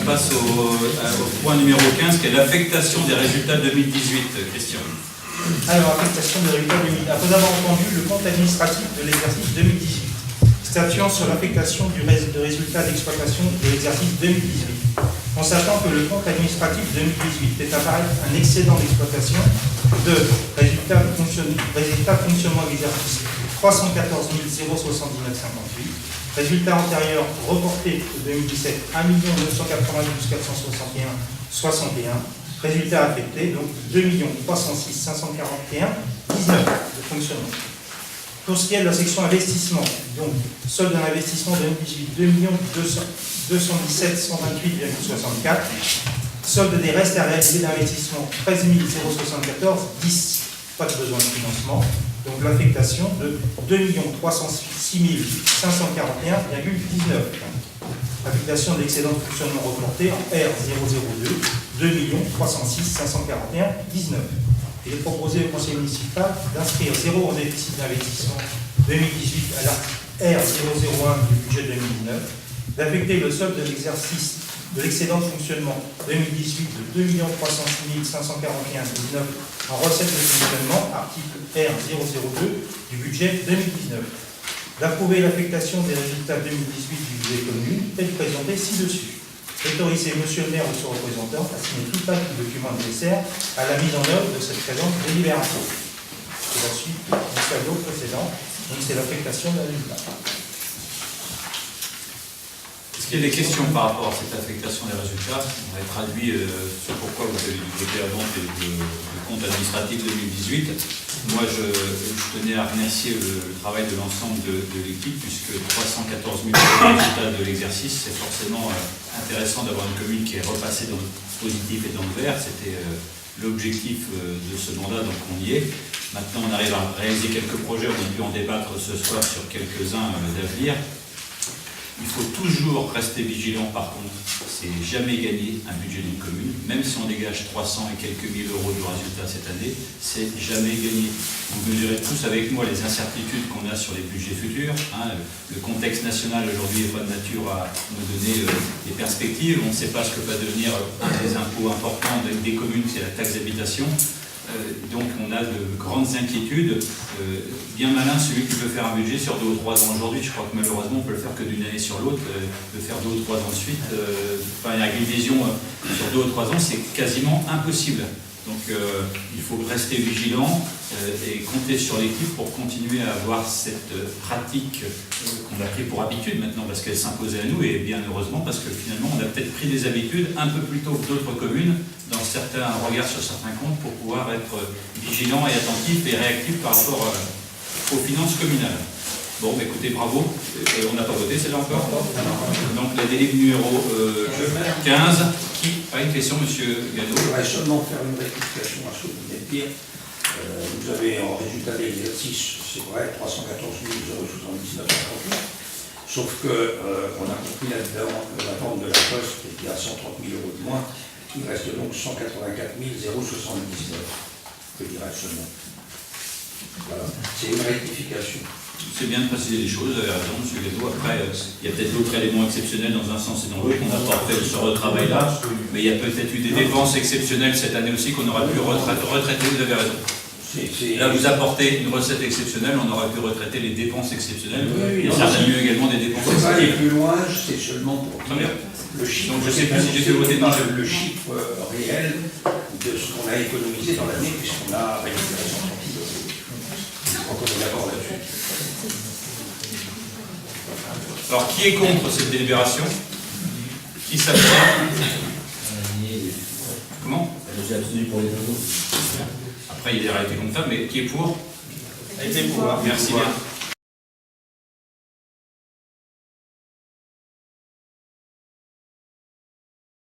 passe au point numéro 15, qui est l'affectation des résultats 2018. Christian. Alors, affectation des résultats 2018. Après avoir entendu le compte administratif de l'exercice 2018, statuant sur l'affectation de résultats d'exploitation de l'exercice 2018, constatant que le compte administratif 2018 fait apparaître un excédent d'exploitation de résultats de fonctionnement de l'exercice 314 079,58, résultat antérieur reporté de 2017 1 992 461,61, résultat affecté donc 2 306 541,19 de fonctionnement. Pour ce qui est de la section investissement, donc solde d'un investissement 2018 2 217 128,64, solde des restes à réaliser d'investissement 13 074 10, pas de besoin de financement, donc l'affectation de 2 306 541,19. Affectation de l'excédent de fonctionnement reporté en R002 2 306 541,19. Il est proposé au conseil municipal d'inscrire 0 en déficit d'investissement 2018 à l'article R001 du budget 2019, d'affecter le solde de l'exercice de l'excédent de fonctionnement 2018 de 2 306 541,19 en recette de fonctionnement, article R002 du budget 2019, d'approuver l'affectation des résultats 2018 du budget commune et de présenter ci-dessus. Autoriser monsieur le maire ou son représentant à signer tout acte de document nécessaire à la mise en œuvre de cette présente délibération. C'est la suite du tableau précédent, donc c'est l'affectation de la résultat. Est-ce qu'il y a des questions par rapport à cette affectation des résultats? On va traduit sur pourquoi vous avez voté avant le compte administratif 2018. Moi, je tenais à remercier le travail de l'ensemble de l'équipe, puisque 314 000 euros de résultats de l'exercice, c'est forcément intéressant d'avoir une commune qui est repassée dans le positif et dans le vert. C'était l'objectif de ce mandat, donc on y est. Maintenant, on arrive à réaliser quelques projets, on a pu en débattre ce soir sur quelques-uns d'avenir. Il faut toujours rester vigilant, par contre, c'est jamais gagné un budget d'une commune, même si on dégage 300 et quelques mille euros de résultats cette année, c'est jamais gagné. Vous mesurez tous avec moi les incertitudes qu'on a sur les budgets futurs. Le contexte national aujourd'hui n'est pas de nature à nous donner des perspectives. On ne sait pas ce que va devenir un des impôts importants des communes, c'est la taxe d'habitation. Donc on a de grandes inquiétudes. Bien malin celui qui peut faire un budget sur 2 ou 3 ans aujourd'hui. Je crois que malheureusement on peut le faire que d'une année sur l'autre. De faire 2 ou 3 ans de suite, avec une vision sur 2 ou 3 ans, c'est quasiment impossible. Donc il faut rester vigilant et compter sur l'équipe pour continuer à avoir cette pratique qu'on a pris pour habitude maintenant parce qu'elle s'imposait à nous, et bien heureusement parce que finalement on a peut-être pris des habitudes un peu plus tôt que d'autres communes dans certains regards sur certains comptes pour pouvoir être vigilant et attentif et réactif par rapport aux finances communales. Bon, écoutez, bravo. On n'a pas voté, c'est là encore. Donc la délai numéro 15. Qui a une question, monsieur Gano? Je voudrais seulement faire une rectification à ce que vous venez de dire. Vous avez en résultat d'exercice, c'est vrai, 314 079,58, sauf qu'on a compris là-dedans la vente de la Poste qui est à 130 000 euros de moins. Il reste donc 184 079, je dirais seulement. Voilà, c'est une rectification. C'est bien de préciser les choses, vous avez raison, M. Gado. Après, il y a peut-être d'autres éléments exceptionnels dans un sens et dans l'autre. On n'a pas fait ce retravail-là, mais il y a peut-être eu des dépenses exceptionnelles cette année aussi qu'on aurait pu retraiter, vous avez raison. Là, vous apportez une recette exceptionnelle, on aurait pu retraiter les dépenses exceptionnelles. Oui, et certainement eu également des dépenses exceptionnelles. exceptionnelles. Aller plus loin, c'est seulement pour dire le chiffre. Donc je ne sais plus si j'ai fait voter dans le chiffre réel de ce qu'on a économisé dans l'année, puisqu'on a récupéré 130 000 euros. Je crois qu'on est d'accord là-dessus. Alors, qui est contre cette délibération? Qui s'abstient? Comment? J'ai abstenu pour les deux. Après, il y a des réalités comme ça, mais qui est pour? Elle était pour. Merci bien.